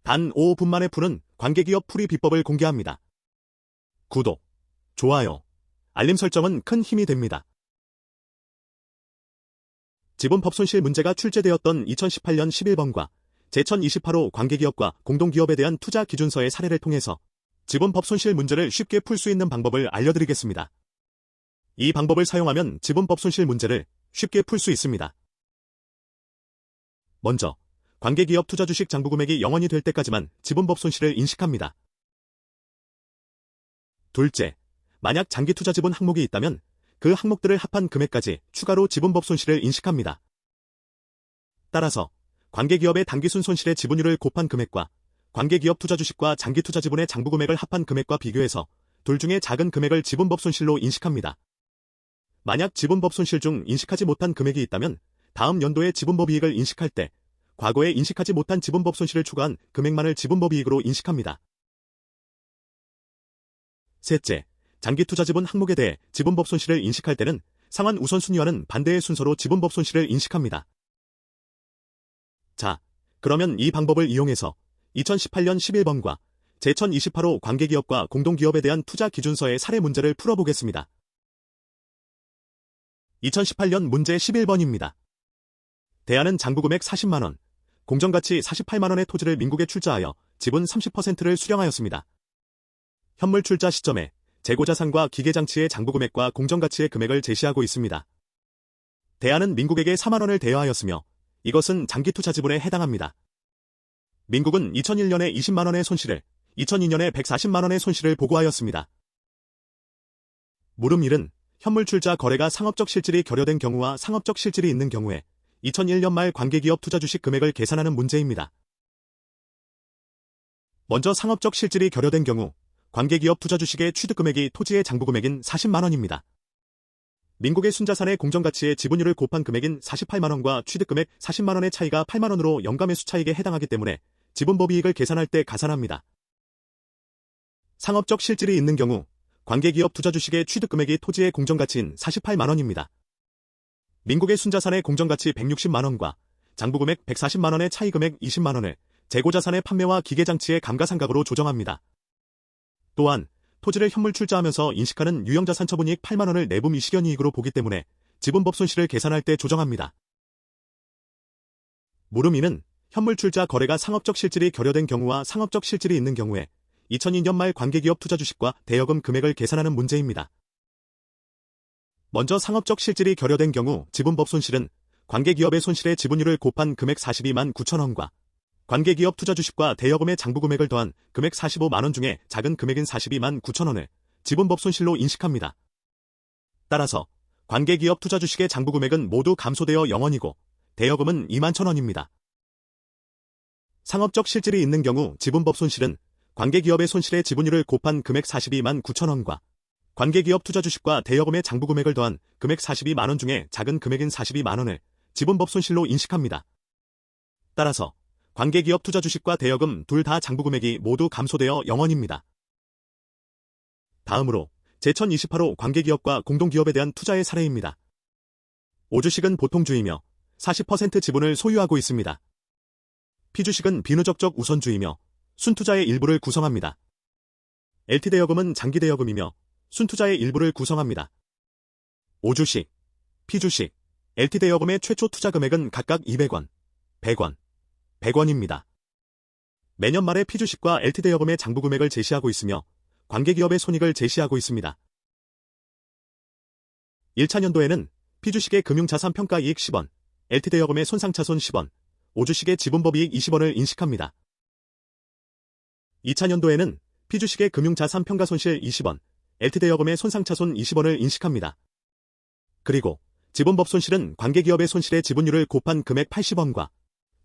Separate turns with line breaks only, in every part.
단 5분 만에 푸는 관계기업 풀이 비법을 공개합니다. 구독, 좋아요, 알림 설정은 큰 힘이 됩니다. 지분법 손실 문제가 출제되었던 2018년 11번과 제1028호 관계기업과 공동기업에 대한 투자 기준서의 사례를 통해서 지분법 손실 문제를 쉽게 풀 수 있는 방법을 알려드리겠습니다. 이 방법을 사용하면 지분법 손실 문제를 쉽게 풀 수 있습니다. 먼저, 관계기업 투자 주식 장부 금액이 0원이 될 때까지만 지분법 손실을 인식합니다. 둘째, 만약 장기 투자 지분 항목이 있다면 그 항목들을 합한 금액까지 추가로 지분법 손실을 인식합니다. 따라서 관계기업의 단기순 손실의 지분율을 곱한 금액과 관계기업 투자 주식과 장기 투자 지분의 장부 금액을 합한 금액과 비교해서 둘 중에 작은 금액을 지분법 손실로 인식합니다. 만약 지분법 손실 중 인식하지 못한 금액이 있다면 다음 연도에 지분법 이익을 인식할 때 과거에 인식하지 못한 지분법 손실을 추가한 금액만을 지분법 이익으로 인식합니다. 셋째, 장기 투자 지분 항목에 대해 지분법 손실을 인식할 때는 상환 우선순위와는 반대의 순서로 지분법 손실을 인식합니다. 자, 그러면 이 방법을 이용해서 2018년 11번과 제1028호 관계기업과 공동기업에 대한 투자 기준서의 사례 문제를 풀어보겠습니다. 2018년 문제 11번입니다. 대안은 장부금액 40만원, 공정가치 48만원의 토지를 민국에 출자하여 지분 30%를 수령하였습니다. 현물 출자 시점에 재고자산과 기계장치의 장부금액과 공정가치의 금액을 제시하고 있습니다. 대안은 민국에게 4만원을 대여하였으며 이것은 장기투자 지분에 해당합니다. 민국은 2001년에 20만원의 손실을, 2002년에 140만원의 손실을 보고하였습니다. 물음 1은 현물 출자 거래가 상업적 실질이 결여된 경우와 상업적 실질이 있는 경우에 2001년 말 관계기업 투자 주식 금액을 계산하는 문제입니다. 먼저 상업적 실질이 결여된 경우 관계기업 투자 주식의 취득금액이 토지의 장부금액인 40만원입니다. 민국의 순자산의 공정가치의 지분율을 곱한 금액인 48만원과 취득금액 40만원의 차이가 8만원으로 연가매수 차익에 해당하기 때문에 지분법 이익을 계산할 때 가산합니다. 상업적 실질이 있는 경우 관계기업 투자 주식의 취득금액이 토지의 공정가치인 48만원입니다. 민국의 순자산의 공정가치 160만원과 장부금액 140만원의 차이금액 20만원을 재고자산의 판매와 기계장치의 감가상각으로 조정합니다. 또한 토지를 현물 출자하면서 인식하는 유형자산 처분이익 8만원을 내부 미 실현이익으로 보기 때문에 지분법 손실을 계산할 때 조정합니다. 물음 2는 현물 출자 거래가 상업적 실질이 결여된 경우와 상업적 실질이 있는 경우에 2002년 말 관계기업 투자 주식과 대여금 금액을 계산하는 문제입니다. 먼저 상업적 실질이 결여된 경우 지분법 손실은 관계기업의 손실의 지분율을 곱한 금액 42만 9천원과 관계기업 투자 주식과 대여금의 장부금액을 더한 금액 45만원 중에 작은 금액인 42만 9천원을 지분법 손실로 인식합니다. 따라서 관계기업 투자 주식의 장부금액은 모두 감소되어 0원이고 대여금은 2만 1천원입니다. 상업적 실질이 있는 경우 지분법 손실은 관계기업의 손실의 지분율을 곱한 금액 42만 9천원과 관계기업 투자 주식과 대여금의 장부금액을 더한 금액 42만원 중에 작은 금액인 42만원을 지분법 손실로 인식합니다. 따라서 관계기업 투자 주식과 대여금 둘 다 장부금액이 모두 감소되어 0원입니다. 다음으로 제1028호 관계기업과 공동기업에 대한 투자의 사례입니다. O주식은 보통주이며 40% 지분을 소유하고 있습니다. P주식은 비누적적 우선주이며 순투자의 일부를 구성합니다. LT대여금은 장기대여금이며 순투자의 일부를 구성합니다. O주식, P주식, LT대여금의 최초 투자 금액은 각각 200원, 100원, 100원입니다. 매년 말에 P주식과 LT대여금의 장부금액을 제시하고 있으며 관계기업의 손익을 제시하고 있습니다. 1차 년도에는 P주식의 금융자산평가이익 10원, LT대여금의 손상차손 10원, O주식의 지분법이익 20원을 인식합니다. 2차 년도에는 P주식의 금융자산평가손실 20원, LT대여금의 손상차손 20원을 인식합니다. 그리고 지분법 손실은 관계기업의 손실의 지분율을 곱한 금액 80원과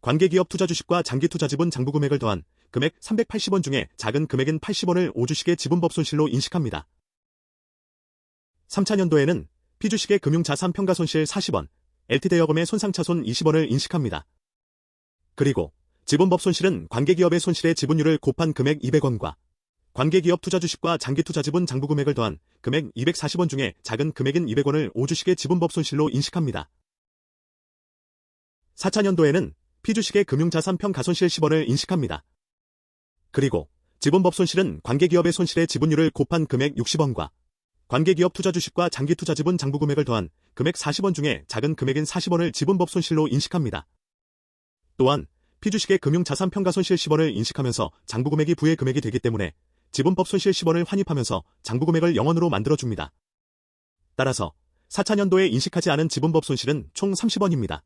관계기업 투자 주식과 장기 투자 지분 장부금액을 더한 금액 380원 중에 작은 금액인 80원을 O주식의 지분법 손실로 인식합니다. 3차 년도에는 P주식의 금융자산평가손실 40원, LT대여금의 손상차손 20원을 인식합니다. 그리고 지분법 손실은 관계기업의 손실의 지분율을 곱한 금액 200원과 관계기업 투자 주식과 장기 투자 지분 장부금액을 더한 금액 240원 중에 작은 금액인 200원을 O주식의 지분법 손실로 인식합니다. 4차 년도에는 P주식의 금융자산평가손실 10원을 인식합니다. 그리고 지분법 손실은 관계기업의 손실의 지분율을 곱한 금액 60원과 관계기업 투자주식과 장기투자지분 장부금액을 더한 금액 40원 중에 작은 금액인 40원을 지분법 손실로 인식합니다. 또한 피주식의 금융자산평가손실 10원을 인식하면서 장부금액이 부의 금액이 되기 때문에 지분법 손실 10원을 환입하면서 장부금액을 0원으로 만들어줍니다. 따라서 4차년도에 인식하지 않은 지분법 손실은 총 30원입니다.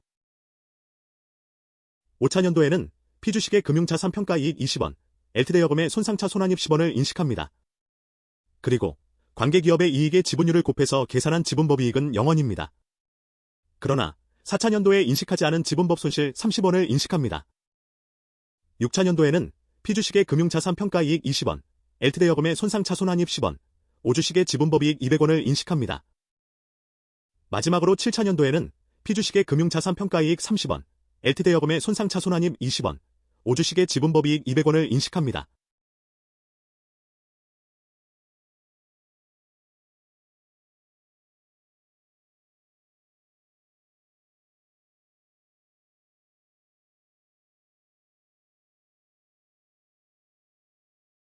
5차년도에는 피주식의 금융자산평가이익 20원, LT대여금의 손상차 손환입 10원을 인식합니다. 그리고 관계기업의 이익의 지분율을 곱해서 계산한 지분법이익은 0원입니다. 그러나 4차년도에 인식하지 않은 지분법 손실 30원을 인식합니다. 6차년도에는 피주식의 금융자산평가이익 20원, LT대여금의 손상차 손환입 10원, 5주식의 지분법이익 200원을 인식합니다. 마지막으로 7차년도에는 피주식의 금융자산평가이익 30원, LT대여금의 손상차 손환입 20원, 5주식의 지분법이익 200원을 인식합니다.